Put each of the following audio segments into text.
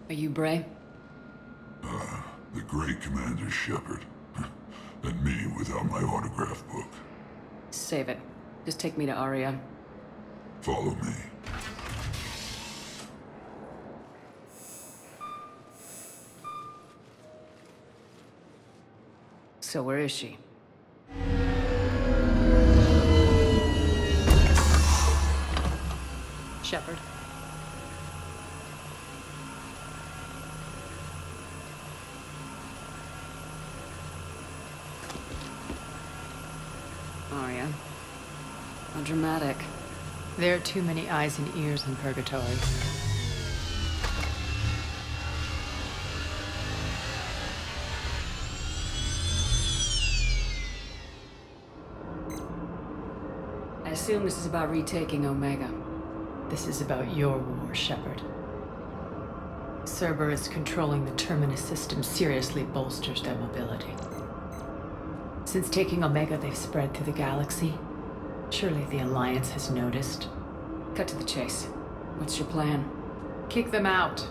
Are you Bray? The great Commander Shepard. And me without my autograph book. Save it. Just take me to Aria. Follow me. So where is she? Shepard. Aria. How dramatic. There are too many eyes and ears in Purgatory. I assume this is about retaking Omega. This is about your war, Shepard. Cerberus controlling the Terminus system seriously bolsters their mobility. Since taking Omega, they've spread through the galaxy. Surely the Alliance has noticed. Cut to the chase. What's your plan? Kick them out.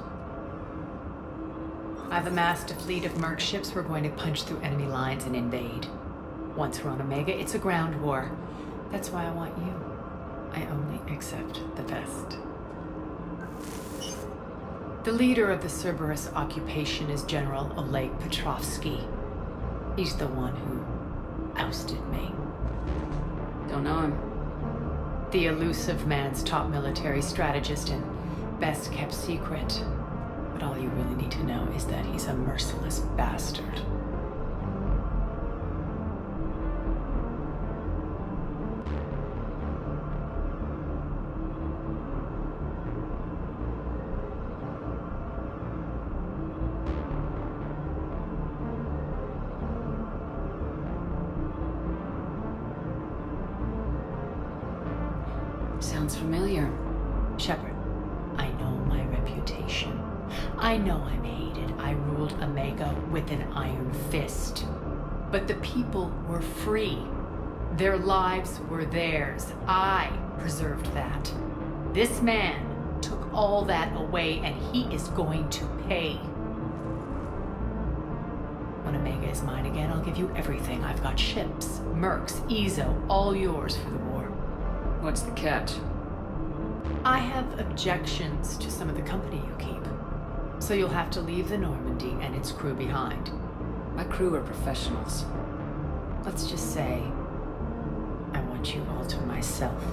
I've amassed a fleet of merc ships. We're going to punch through enemy lines and invade. Once we're on Omega, it's a ground war. That's why I want you. I only accept the best. The leader of the Cerberus occupation is General Oleg Petrovsky. He's the one who ousted me. Don't know him. The elusive man's top military strategist and best kept secret. But all you really need to know is that he's a merciless bastard. Sounds familiar. Shepard, I know my reputation. I know I'm hated. I ruled Omega with an iron fist. But the people were free. Their lives were theirs. I preserved that. This man took all that away, and he is going to pay. When Omega is mine again, I'll give you everything. I've got ships, mercs, Ezo, all yours for the war. What's the catch? I have objections to some of the company you keep. So you'll have to leave the Normandy and its crew behind. My crew are professionals. Let's just say, I want you all to myself.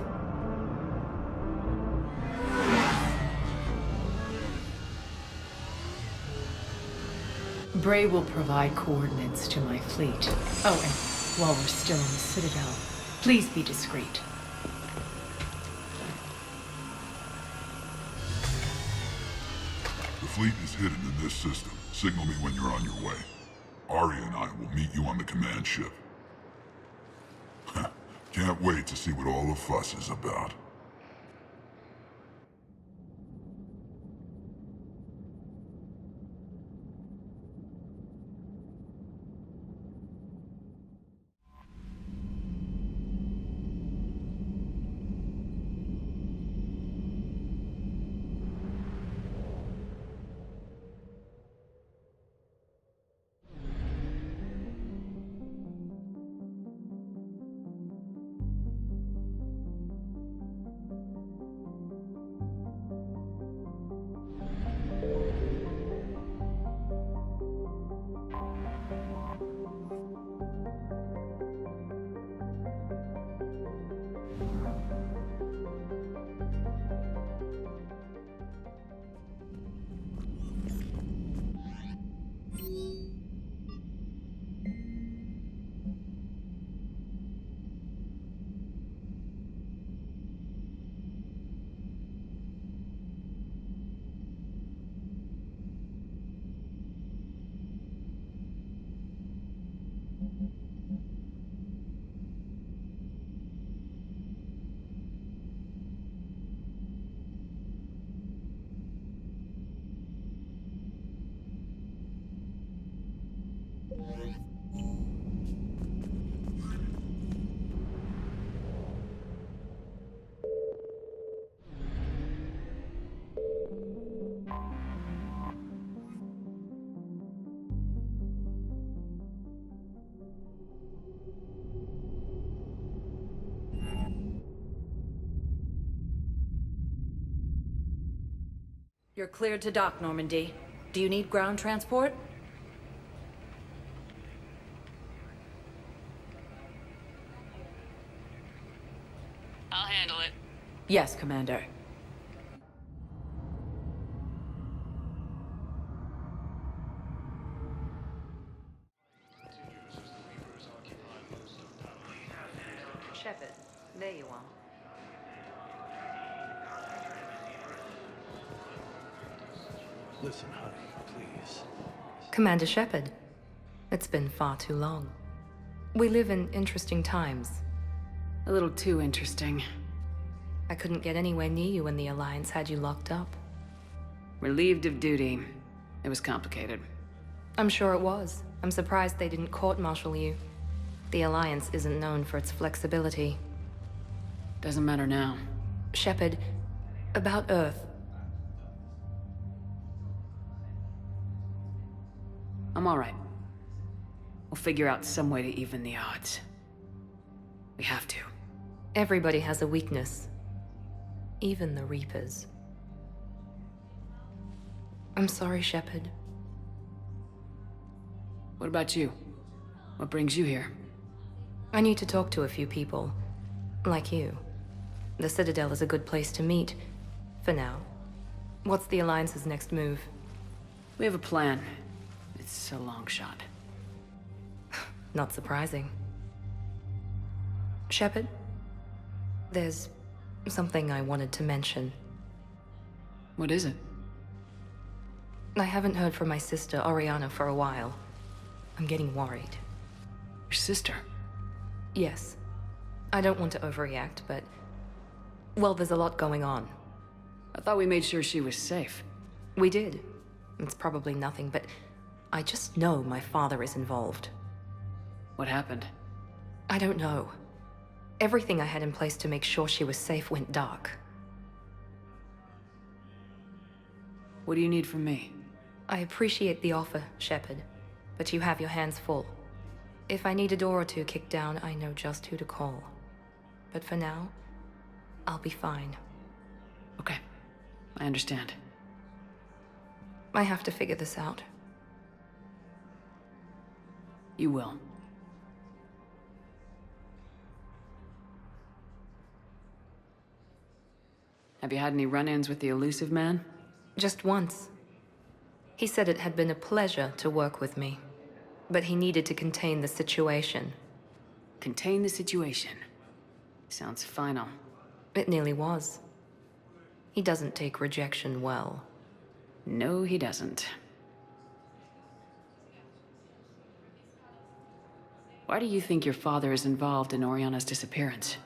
Bray will provide coordinates to my fleet. Oh, and while we're still in the Citadel, please be discreet. The fleet is hidden in this system. Signal me when you're on your way. Aria and I will meet you on the command ship. Can't wait to see what all the fuss is about. You're cleared to dock, Normandy. Do you need ground transport? I'll handle it. Yes, Commander. Shepard, there you are. Listen, honey, please. Commander Shepard, it's been far too long. We live in interesting times. A little too interesting. I couldn't get anywhere near you when the Alliance had you locked up. Relieved of duty. It was complicated. I'm sure it was. I'm surprised they didn't court-martial you. The Alliance isn't known for its flexibility. Doesn't matter now. Shepard, about Earth. I'm alright. We'll figure out some way to even the odds. We have to. Everybody has a weakness. Even the Reapers. I'm sorry, Shepard. What about you? What brings you here? I need to talk to a few people. Like you. The Citadel is a good place to meet. For now. What's the Alliance's next move? We have a plan. It's a long shot. Not surprising. Shepard, there's something I wanted to mention. What is it? I haven't heard from my sister, Oriana, for a while. I'm getting worried. Your sister? Yes. I don't want to overreact, but... well, there's a lot going on. I thought we made sure she was safe. We did. It's probably nothing, but I just know my father is involved. What happened? I don't know. Everything I had in place to make sure she was safe went dark. What do you need from me? I appreciate the offer, Shepard, but you have your hands full. If I need a door or two kicked down, I know just who to call. But for now, I'll be fine. Okay. I understand. I have to figure this out. You will. Have you had any run-ins with the Elusive Man? Just once. He said it had been a pleasure to work with me, but he needed to contain the situation. Contain the situation. Sounds final. It nearly was. He doesn't take rejection well. No, he doesn't. Why do you think your father is involved in Oriana's disappearance?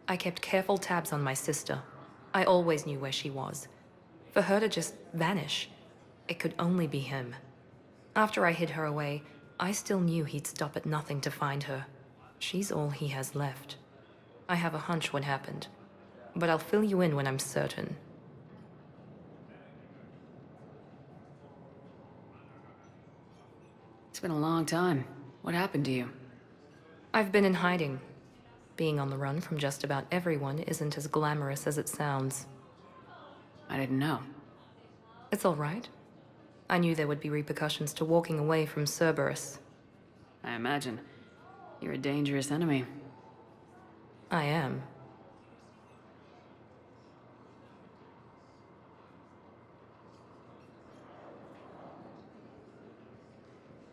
I kept careful tabs on my sister. I always knew where she was. For her to just vanish, it could only be him. After I hid her away, I still knew he'd stop at nothing to find her. She's all he has left. I have a hunch what happened, but I'll fill you in when I'm certain. It's been a long time. What happened to you? I've been in hiding. Being on the run from just about everyone isn't as glamorous as it sounds. I didn't know. It's all right. I knew there would be repercussions to walking away from Cerberus. I imagine. You're a dangerous enemy. I am.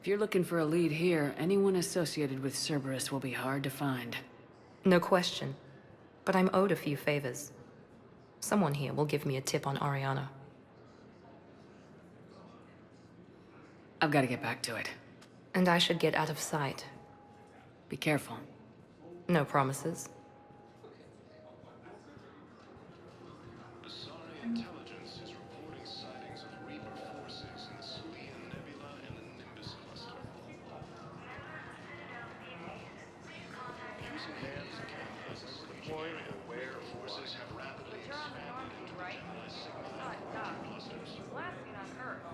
If you're looking for a lead here, anyone associated with Cerberus will be hard to find. No question. But I'm owed a few favors. Someone here will give me a tip on Oriana. I've got to get back to it. And I should get out of sight. Be careful. No promises. Asari Intelligence is reporting sightings of Reaper forces in the Silian Nebula and the Nimbus cluster. Using hands cameras deployed aware forces have rapidly expanded into the generalized signal clusters. Last seen on Earth.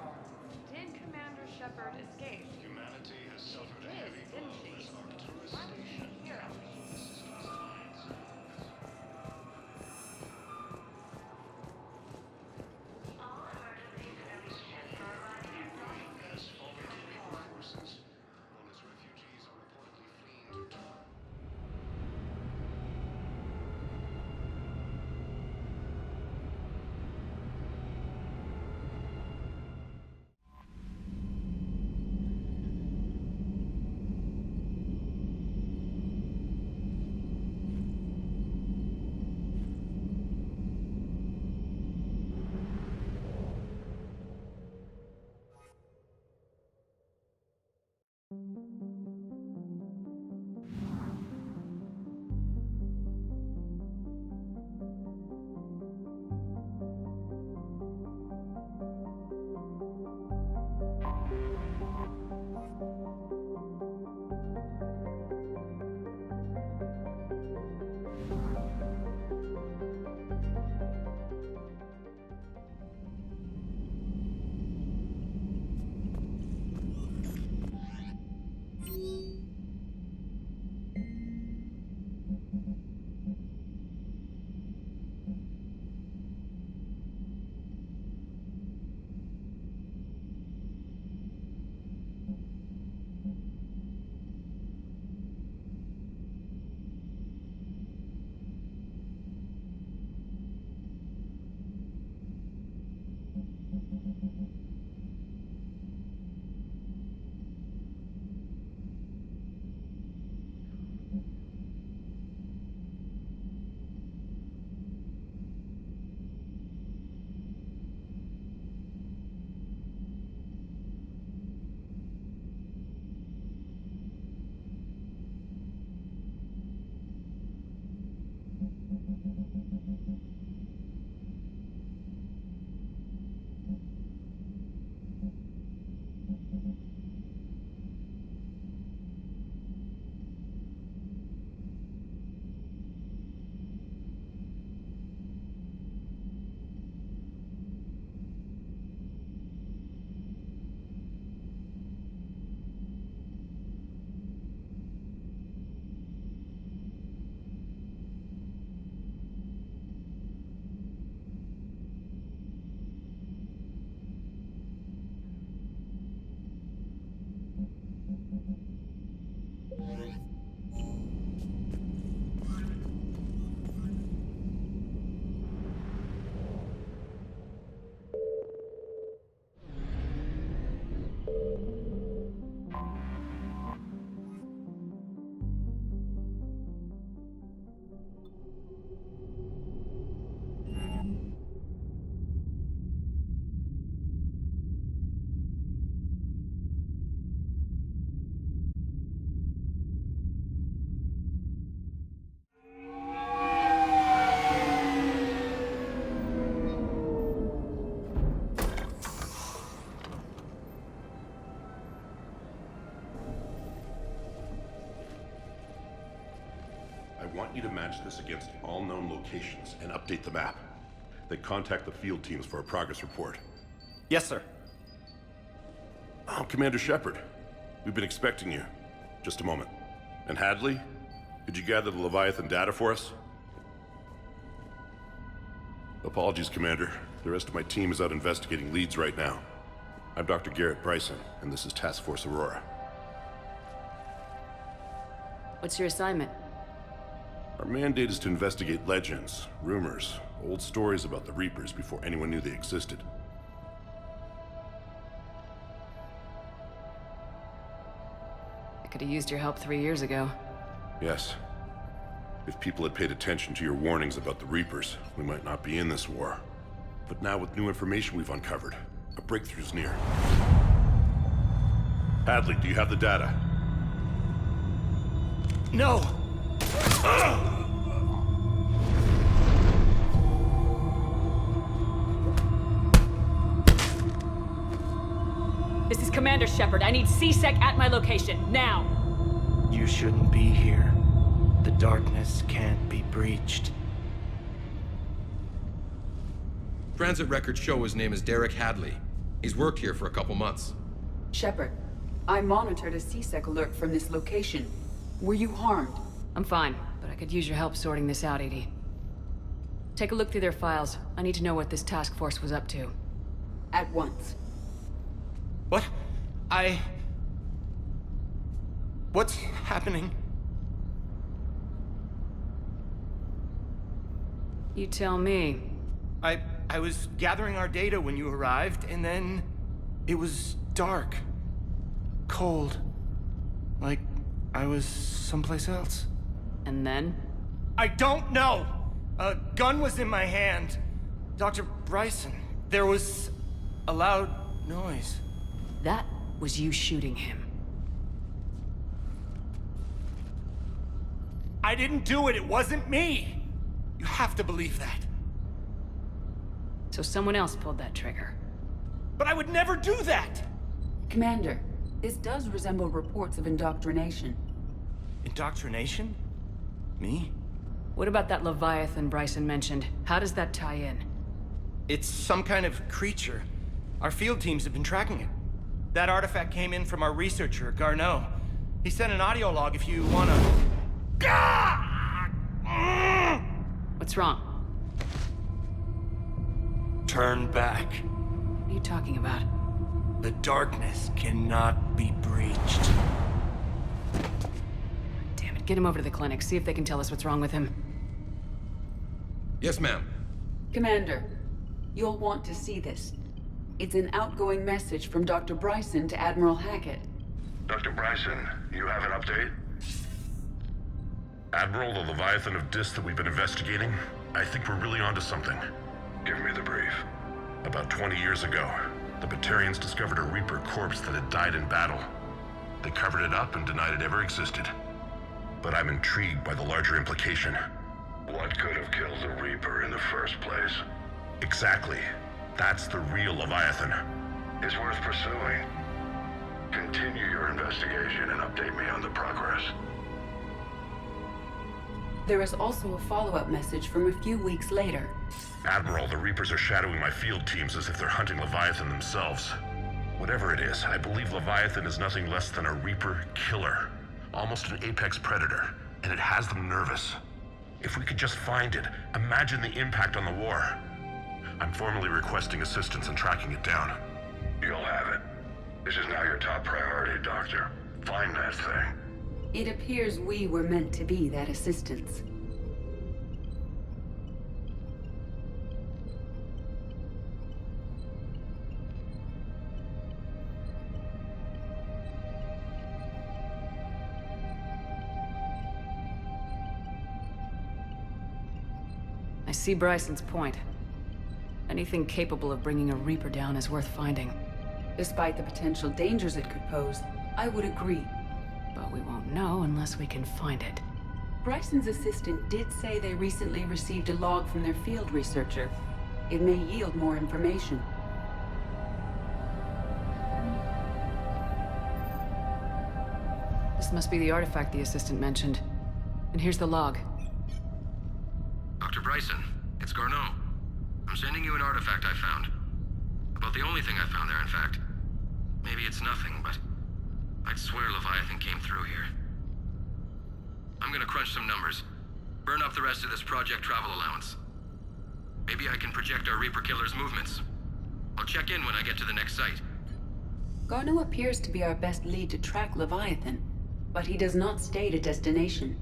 Did Commander Shepard escape? Humanity has suffered a Did, heavy didn't blow she? as Arcturus Last Station seen here. I want you to match this against all known locations and update the map. Then contact the field teams for a progress report. Yes, sir. I'm Commander Shepard. We've been expecting you. Just a moment. And Hadley, could you gather the Leviathan data for us? Apologies, Commander. The rest of my team is out investigating leads right now. I'm Dr. Garrett Bryson, and this is Task Force Aurora. What's your assignment? Our mandate is to investigate legends, rumors, old stories about the Reapers before anyone knew they existed. I could have used your help 3 years ago. Yes. If people had paid attention to your warnings about the Reapers, we might not be in this war. But now with new information we've uncovered, a breakthrough's near. Hadley, do you have the data? No! This is Commander Shepard. I need C-Sec at my location, now! You shouldn't be here. The darkness can't be breached. Transit records show his name is Derek Hadley. He's worked here for a couple months. Shepard, I monitored a C-Sec alert from this location. Were you harmed? I'm fine, but I could use your help sorting this out, EDI. Take a look through their files. I need to know what this task force was up to. At once. What? What's happening? You tell me. I was gathering our data when you arrived, and then it was dark. Cold. Like I was someplace else. And then? I don't know! A gun was in my hand. Dr. Bryson, there was a loud noise. That was you shooting him. I didn't do it, it wasn't me! You have to believe that. So someone else pulled that trigger. But I would never do that! Commander, this does resemble reports of indoctrination. Indoctrination? Me? What about that Leviathan Bryson mentioned? How does that tie in? It's some kind of creature. Our field teams have been tracking it. That artifact came in from our researcher, Garneau. He sent an audio log if you wanna... What's wrong? Turn back. What are you talking about? The darkness cannot be breached. Damn it, get him over to the clinic. See if they can tell us what's wrong with him. Yes, ma'am. Commander, you'll want to see this. It's an outgoing message from Dr. Bryson to Admiral Hackett. Dr. Bryson, you have an update? Admiral, the Leviathan of Dis that we've been investigating, I think we're really onto something. Give me the brief. About 20 years ago, the Batarians discovered a Reaper corpse that had died in battle. They covered it up and denied it ever existed. But I'm intrigued by the larger implication. What could have killed the Reaper in the first place? Exactly. That's the real Leviathan. It's worth pursuing. Continue your investigation and update me on the progress. There is also a follow-up message from a few weeks later. Admiral, the Reapers are shadowing my field teams as if they're hunting Leviathan themselves. Whatever it is, I believe Leviathan is nothing less than a Reaper killer. Almost an apex predator, and it has them nervous. If we could just find it, imagine the impact on the war. I'm formally requesting assistance in tracking it down. You'll have it. This is now your top priority, Doctor. Find that thing. It appears we were meant to be that assistance. I see Bryson's point. Anything capable of bringing a Reaper down is worth finding. Despite the potential dangers it could pose, I would agree. But we won't know unless we can find it. Bryson's assistant did say they recently received a log from their field researcher. It may yield more information. This must be the artifact the assistant mentioned. And here's the log. Dr. Bryson, it's Garneau. I'm sending you an artifact I found. About the only thing I found there, in fact. Maybe it's nothing, but I'd swear Leviathan came through here. I'm gonna crunch some numbers. Burn up the rest of this Project Travel allowance. Maybe I can project our Reaper killer's movements. I'll check in when I get to the next site. Garneau appears to be our best lead to track Leviathan, but he does not state a destination.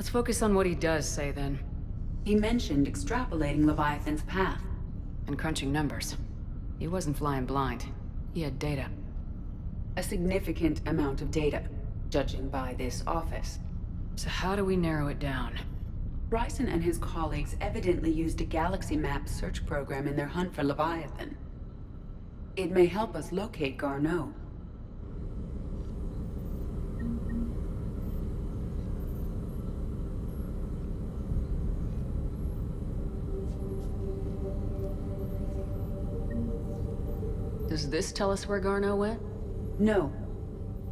Let's focus on what he does say, then. He mentioned extrapolating Leviathan's path. And crunching numbers. He wasn't flying blind. He had data. A significant amount of data, judging by this office. So how do we narrow it down? Bryson and his colleagues evidently used a galaxy map search program in their hunt for Leviathan. It may help us locate Garneau. Does this tell us where Garneau went? No.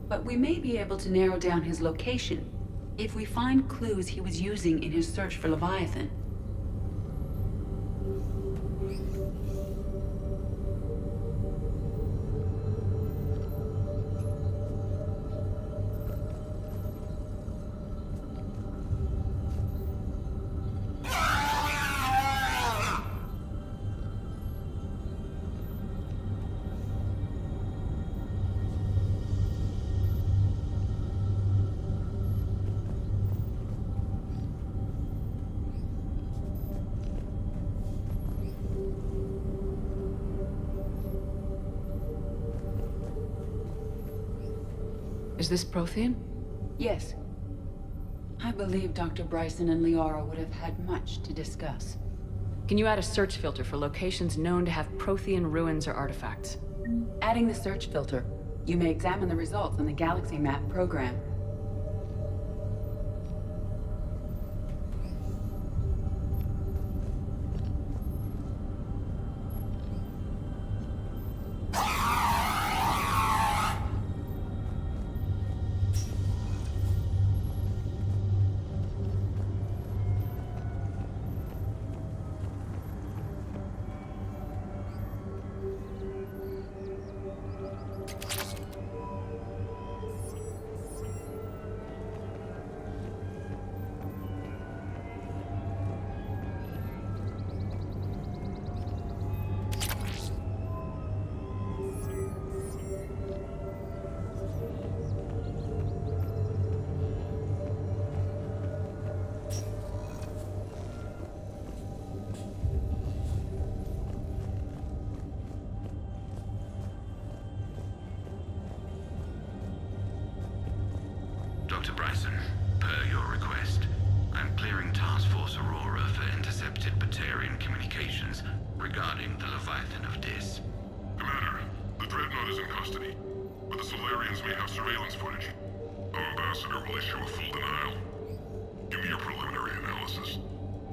But we may be able to narrow down his location if we find clues he was using in his search for Leviathan. Is this Prothean? Yes. I believe Dr. Bryson and Liara would have had much to discuss. Can you add a search filter for locations known to have Prothean ruins or artifacts? Adding the search filter, you may examine the results on the Galaxy Map program. Bryson, per your request, I'm clearing Task Force Aurora for intercepted Batarian communications regarding the Leviathan of Dis. Commander, the Dreadnought is in custody, but the Solarians may have surveillance footage. Our ambassador will issue a full denial. Give me your preliminary analysis.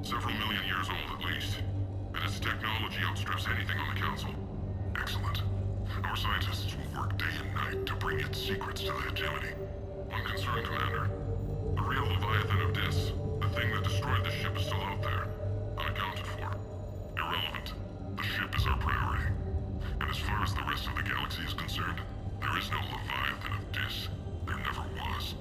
Several million years old at least, and its technology outstrips anything on the Council. Excellent. Our scientists will work day and night to bring its secrets to the hegemony. One concern, Commander. The real Leviathan of Dis, the thing that destroyed the ship, is still out there, unaccounted for. Irrelevant. The ship is our priority. And as far as the rest of the galaxy is concerned, there is no Leviathan of Dis. There never was.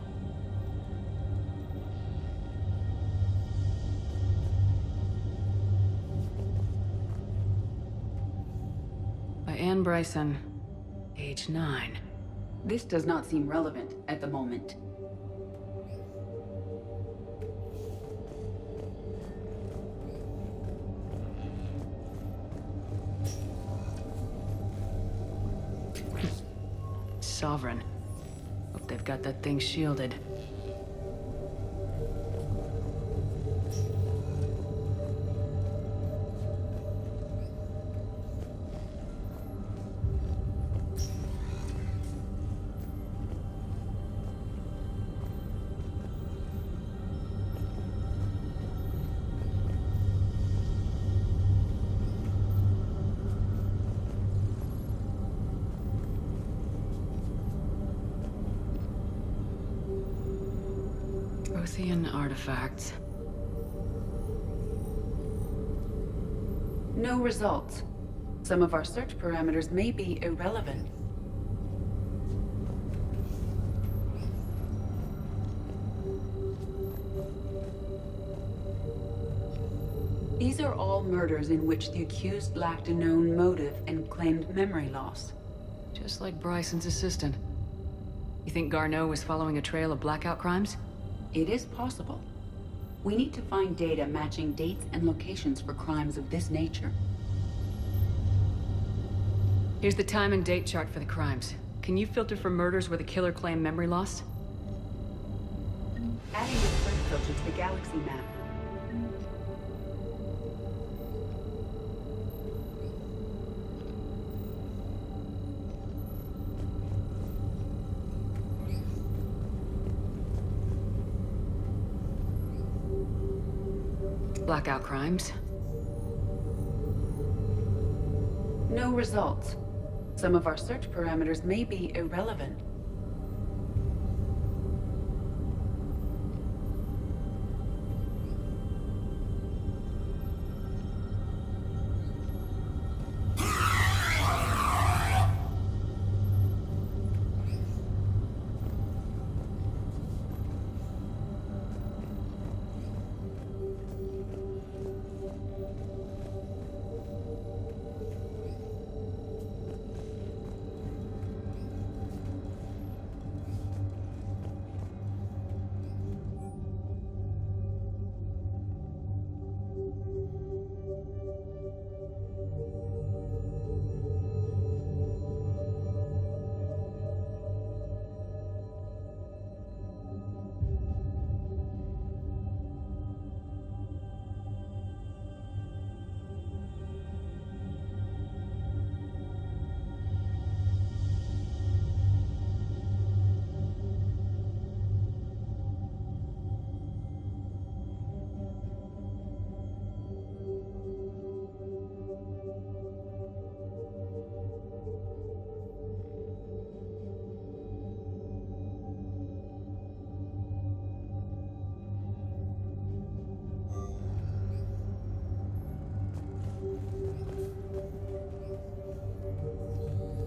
By Anne Bryson, age 9. This does not seem relevant at the moment. Sovereign. Hope they've got that thing shielded. Prothean artifacts. No results. Some of our search parameters may be irrelevant. These are all murders in which the accused lacked a known motive and claimed memory loss. Just like Bryson's assistant. You think Garneau was following a trail of blackout crimes? It is possible. We need to find data matching dates and locations for crimes of this nature. Here's the time and date chart for the crimes. Can you filter for murders where the killer claimed memory loss? Adding the search filter to the galaxy map. Blackout crimes. No results. Some of our search parameters may be irrelevant.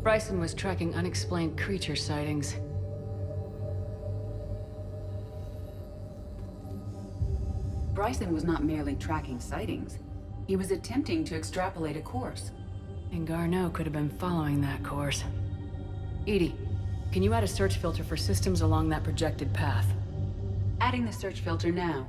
Bryson was tracking unexplained creature sightings. Bryson was not merely tracking sightings. He was attempting to extrapolate a course. And Garneau could have been following that course. EDI, can you add a search filter for systems along that projected path? Adding the search filter now.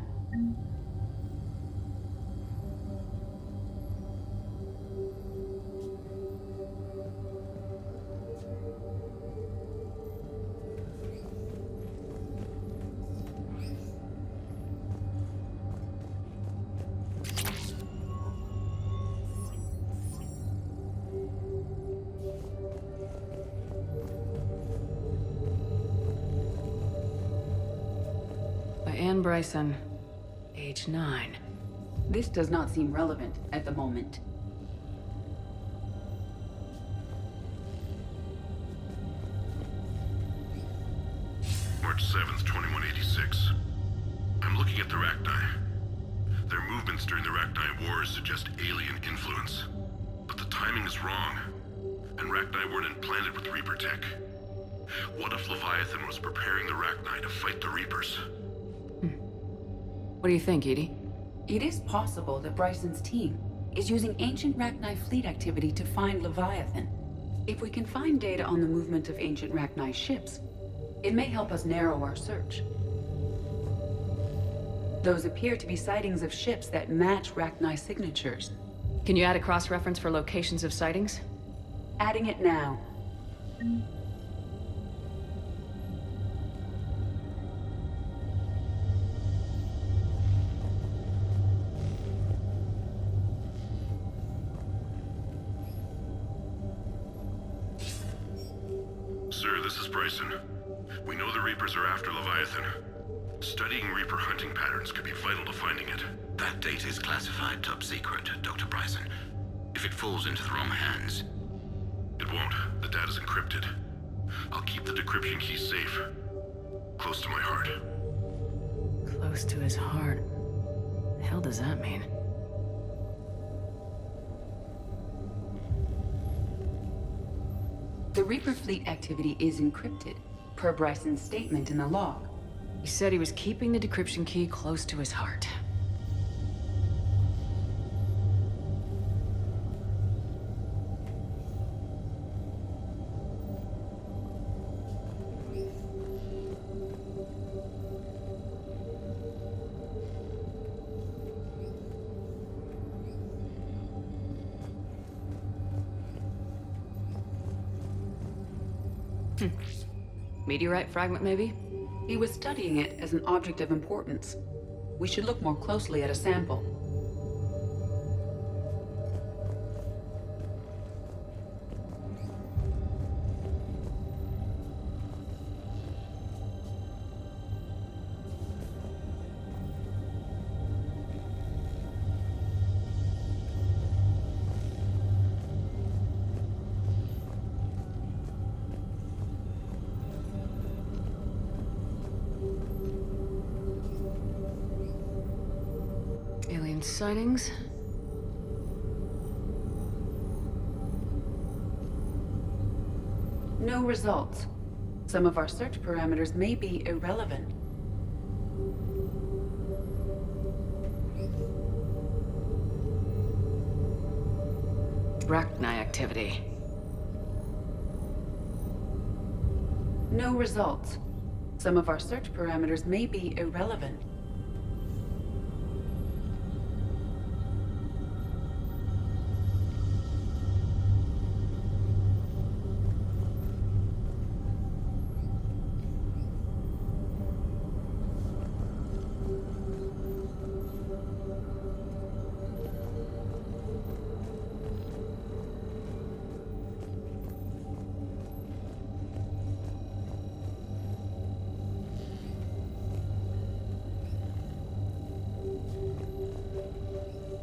Anne Bryson, age 9. This does not seem relevant at the moment. March 7th, 2186. I'm looking at the Rachni. Their movements during the Rachni Wars suggest alien influence. But the timing is wrong, and Rachni weren't implanted with Reaper tech. What if Leviathan was preparing the Rachni to fight the Reapers? What do you think, Edie? It is possible that Bryson's team is using ancient Rachni fleet activity to find Leviathan. If we can find data on the movement of ancient Rachni ships, it may help us narrow our search. Those appear to be sightings of ships that match Rachni signatures. Can you add a cross-reference for locations of sightings? Adding it now. Sir, this is Bryson. We know the Reapers are after Leviathan. Studying Reaper hunting patterns could be vital to finding it. That data is classified top secret, Dr. Bryson. If it falls into the wrong hands... It won't. The data's encrypted. I'll keep the decryption key safe. Close to my heart. Close to his heart. The hell does that mean? The Reaper fleet activity is encrypted, per Bryson's statement in the log. He said he was keeping the decryption key close to his heart. Meteorite fragment, maybe? He was studying it as an object of importance. We should look more closely at a sample. Alien sightings? No results. Some of our search parameters may be irrelevant. Rachni activity. No results. Some of our search parameters may be irrelevant.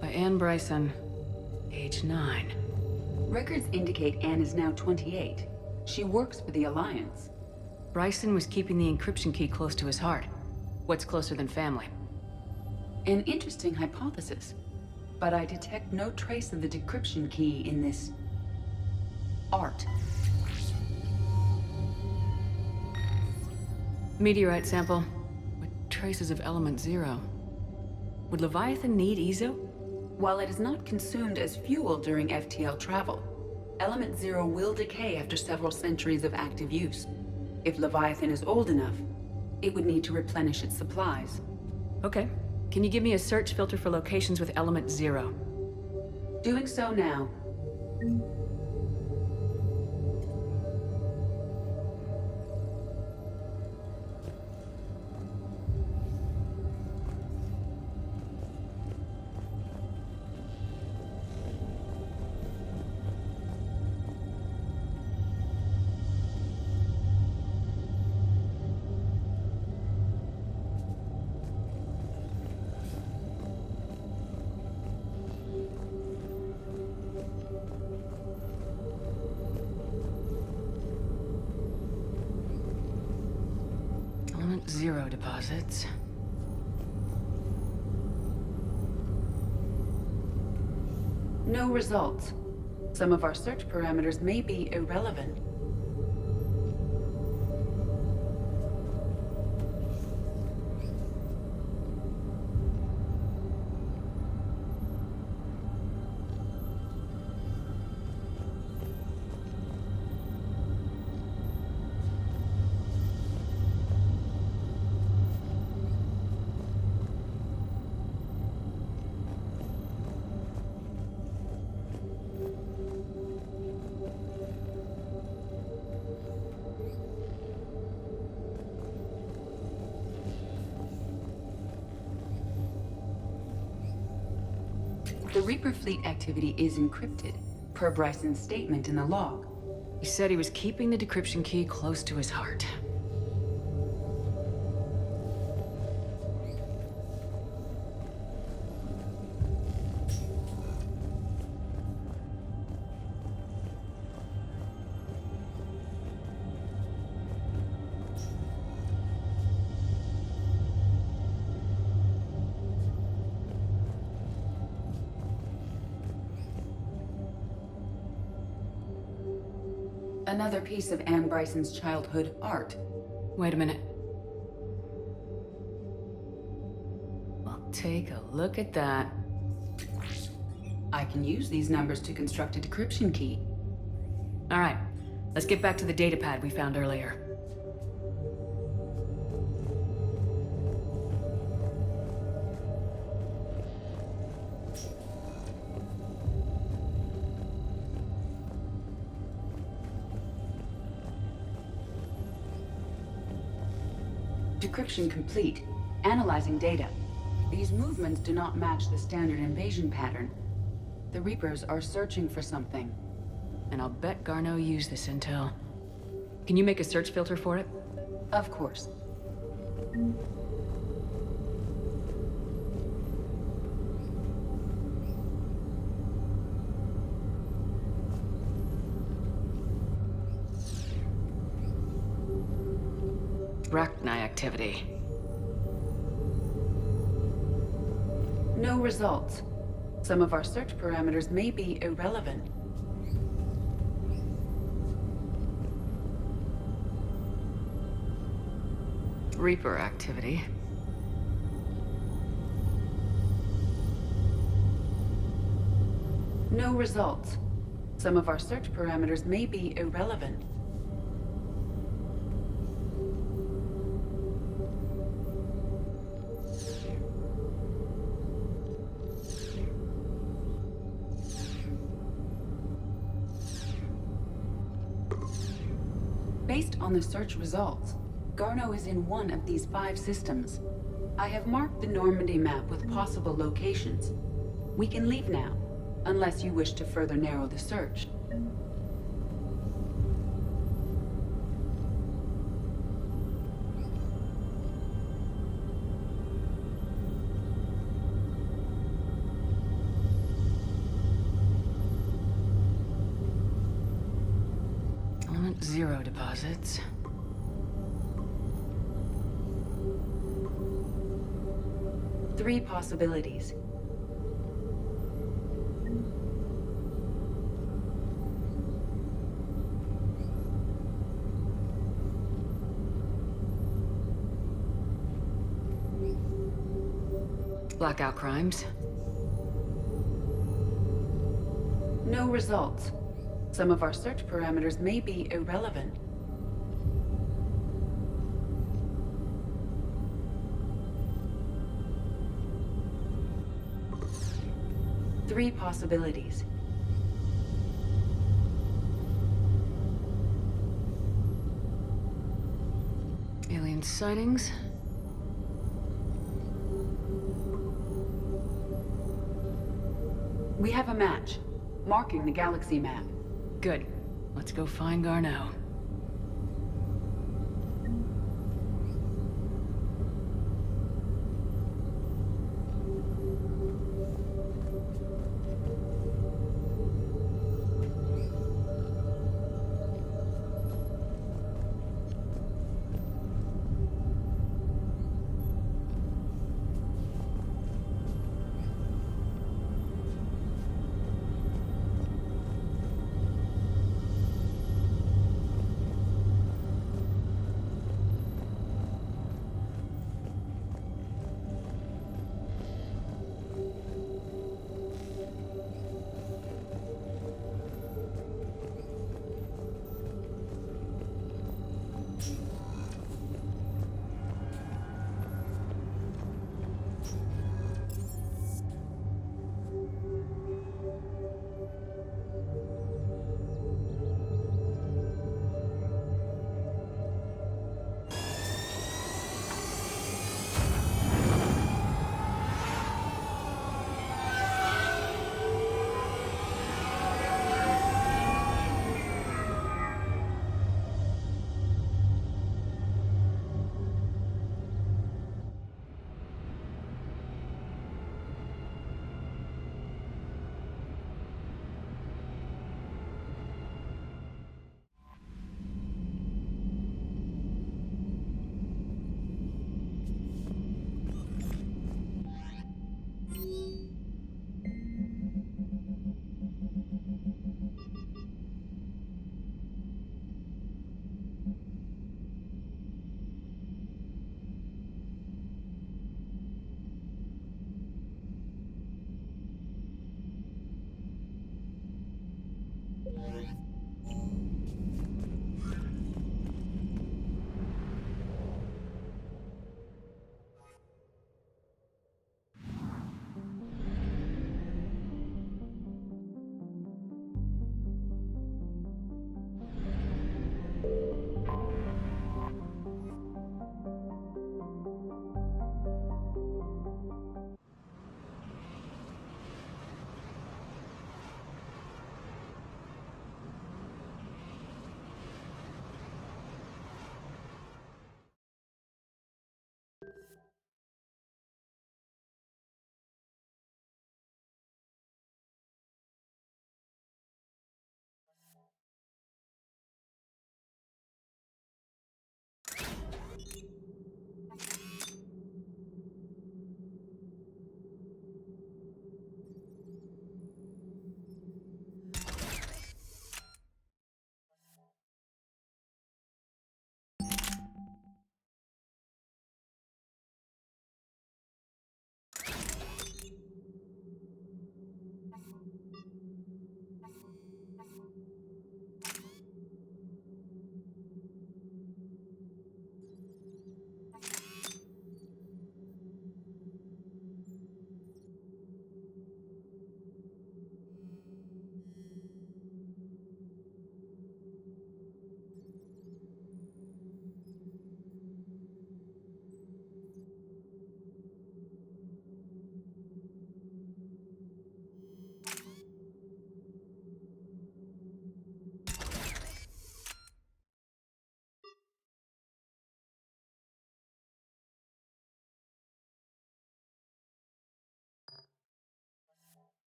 By Anne Bryson, age 9. Records indicate Anne is now 28. She works for the Alliance. Bryson was keeping the encryption key close to his heart. What's closer than family? An interesting hypothesis, but I detect no trace of the decryption key in this... art. Meteorite sample with traces of element 0. Would Leviathan need Ezo? While it is not consumed as fuel during FTL travel, Element 0 will decay after several centuries of active use. If Leviathan is old enough, it would need to replenish its supplies. Okay. Can you give me a search filter for locations with element 0? Doing so now. 0 deposits. No results. Some of our search parameters may be irrelevant. The Reaper fleet activity is encrypted, per Bryson's statement in the log. He said he was keeping the decryption key close to his heart. Another piece of Anne Bryson's childhood art. Wait a minute. Well, take a look at that. I can use these numbers to construct a decryption key. All right, let's get back to the datapad we found earlier. Decryption complete. Analyzing data. These movements do not match the standard invasion pattern. The Reapers are searching for something. And I'll bet Garneau used this intel. Can you make a search filter for it? Of course. Rachni activity. No results. Some of our search parameters may be irrelevant. Reaper activity. No results. Some of our search parameters may be irrelevant. Based on the search results, Garneau is in one of these 5 systems. I have marked the Normandy map with possible locations. We can leave now, unless you wish to further narrow the search. Element 0 deposits. Three possibilities. Blackout crimes. No results. Some of our search parameters may be irrelevant. Three possibilities. Alien sightings. We have a match, marking the galaxy map. Good. Let's go find Garneau.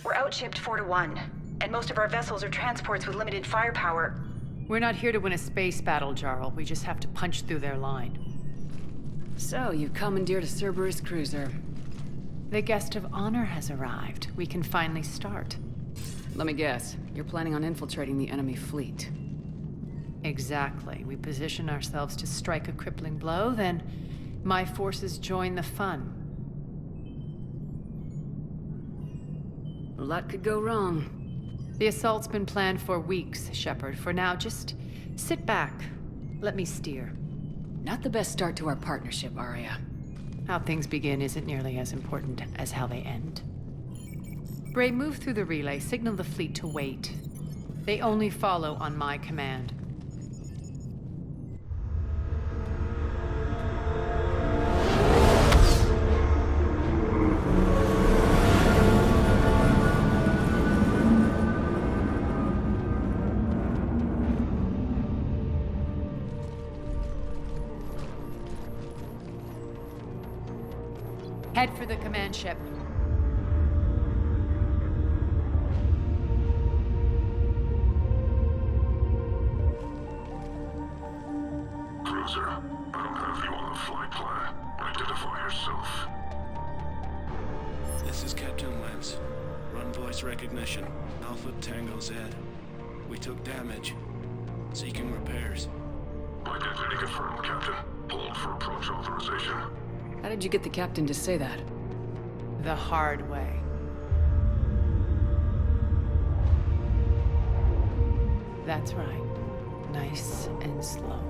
We're outshipped 4-1, and most of our vessels are transports with limited firepower. We're not here to win a space battle, Jarl. We just have to punch through their line. So, you've commandeered a Cerberus cruiser. The guest of honor has arrived. We can finally start. Let me guess. You're planning on infiltrating the enemy fleet. Exactly. We position ourselves to strike a crippling blow, then my forces join the fun. A lot could go wrong. The assault's been planned for weeks, Shepard. For now, just sit back. Let me steer. Not the best start to our partnership, Arya. How things begin isn't nearly as important as how they end. Bray, move through the relay. Signal the fleet to wait. They only follow on my command. Head for the command ship. Cruiser, I don't have you on the flight plan. Identify yourself. This is Captain Lance. Run voice recognition. Alpha Tango Z. We took damage. Seeking repairs. Identity confirmed, Captain. Hold for approach authorization. How did you get the captain to say that? The hard way. That's right. Nice and slow.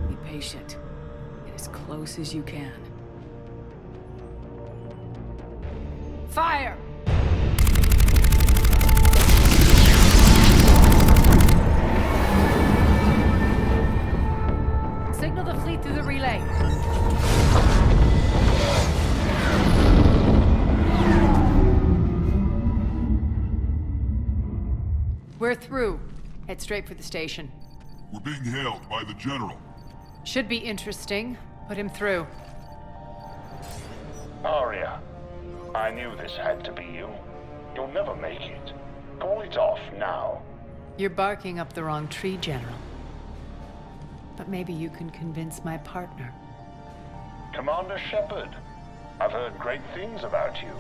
Be patient. Get as close as you can. Fire! Signal the fleet through the relay. We're through. Head straight for the station. We're being hailed by the General. Should be interesting. Put him through. Arya, I knew this had to be you. You'll never make it. Call it off now. You're barking up the wrong tree, General. But maybe you can convince my partner. Commander Shepard, I've heard great things about you.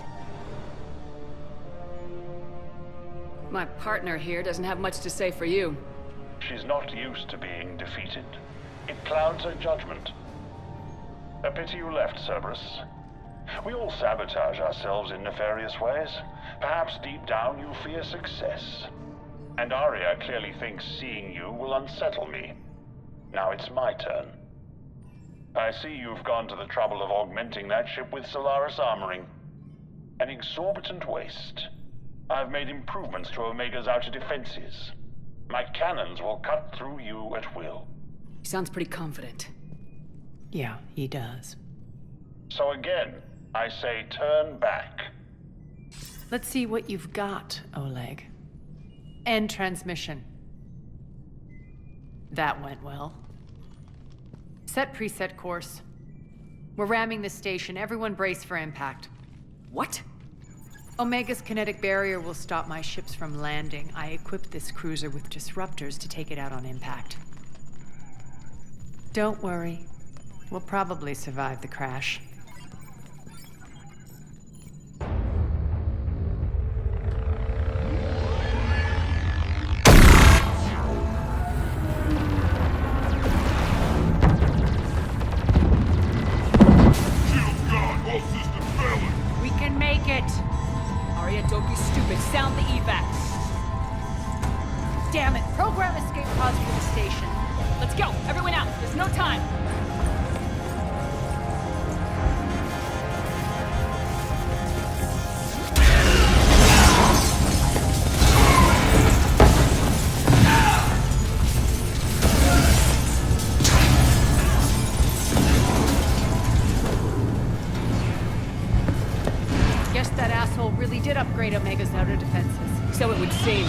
My partner here doesn't have much to say for you. She's not used to being defeated. It clouds her judgment. A pity you left, Cerberus. We all sabotage ourselves in nefarious ways. Perhaps deep down you fear success. And Arya clearly thinks seeing you will unsettle me. Now it's my turn. I see you've gone to the trouble of augmenting that ship with Solaris armoring. An exorbitant waste. I've made improvements to Omega's outer defenses. My cannons will cut through you at will. He sounds pretty confident. Yeah, he does. So again, I say turn back. Let's see what you've got, Oleg. End transmission. That went well. Set preset course. We're ramming the station. Everyone brace for impact. What? Omega's kinetic barrier will stop my ships from landing. I equipped this cruiser with disruptors to take it out on impact. Don't worry. We'll probably survive the crash. We can make it! Arya, don't be stupid. Sound the evac. Damn it! Program escape pods for the station. Let's go! Everyone out! There's no time! Guess that asshole really did upgrade Omega's outer defenses. So it would seem.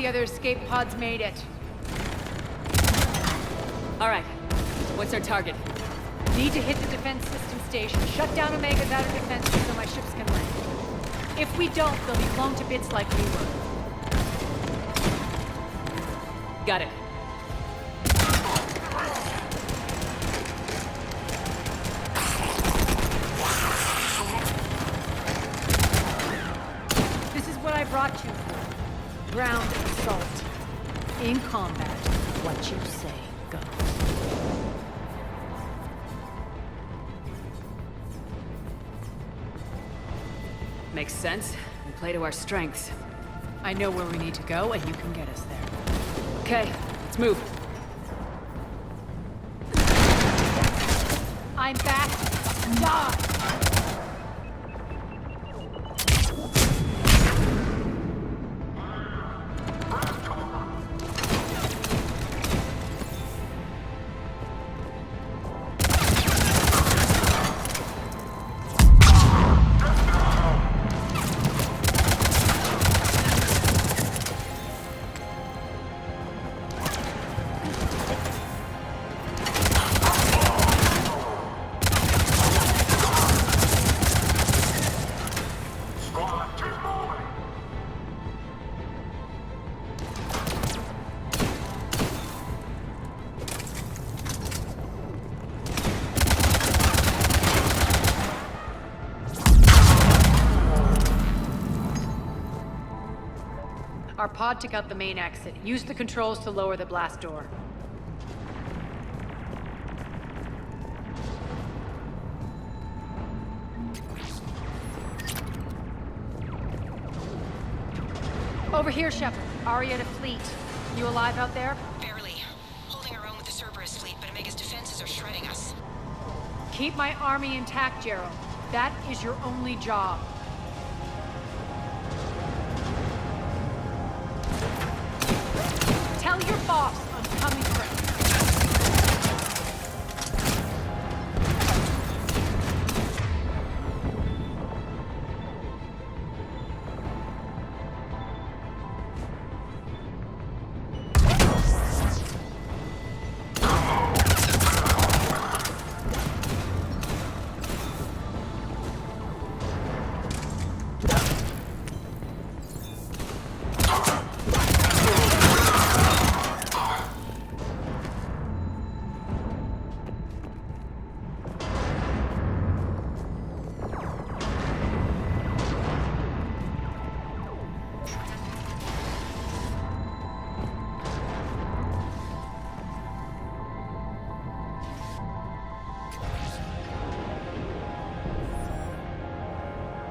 other escape pods made it. All right. What's our target? Need to hit the defense system station. Shut down Omega's outer defenses so my ships can land. If we don't, they'll be blown to bits like we were. Got it. This is what I brought you for. Ground assault. In combat, what you say goes. Makes sense. We play to our strengths. I know where we need to go, and you can get us there. Okay, let's move. I'm back. Die! Our pod took out the main exit. Use the controls to lower the blast door. Over here, Shepard. Aria to fleet. You alive out there? Barely. Holding our own with the Cerberus fleet, but Omega's defenses are shredding us. Keep my army intact, Gerald. That is your only job. Tell your boss I'm coming for him.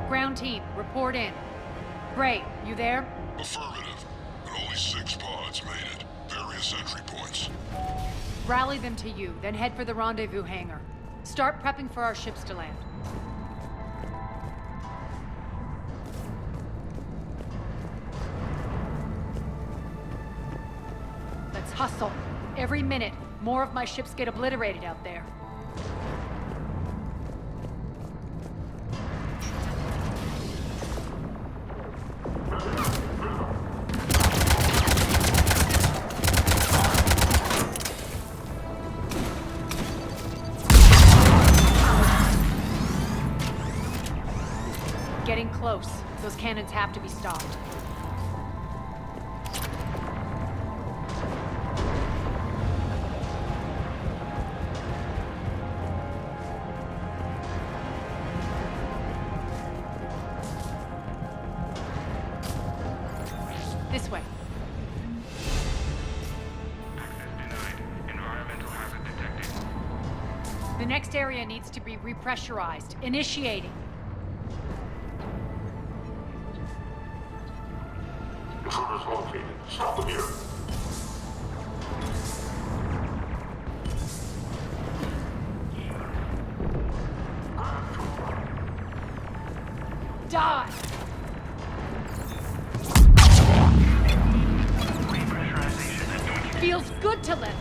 Ground team, report in. Gray, you there? Affirmative. But only 6 pods made it. Various entry points. Rally them to you, then head for the rendezvous hangar. Start prepping for our ships to land. Let's hustle. Every minute, more of my ships get obliterated out there. Getting close. Those cannons have to be stopped. This way. The next area needs to be repressurized. Initiating. Intruders located. Stop them here. Die! Feels good to live.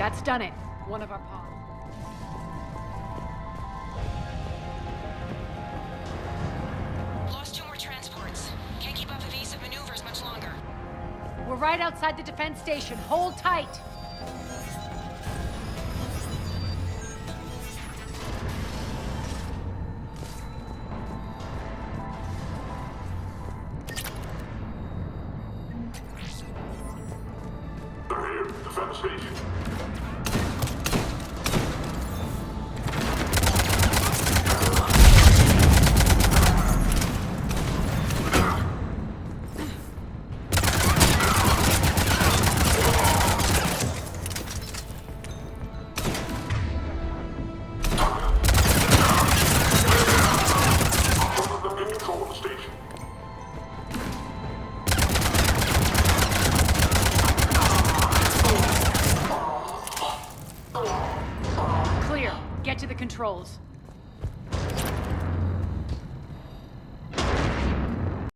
That's done it. One of our pods. Lost 2 more transports. Can't keep up evasive maneuvers much longer. We're right outside the defense station. Hold tight. They're here. Defend the station. Clear. Get to the controls.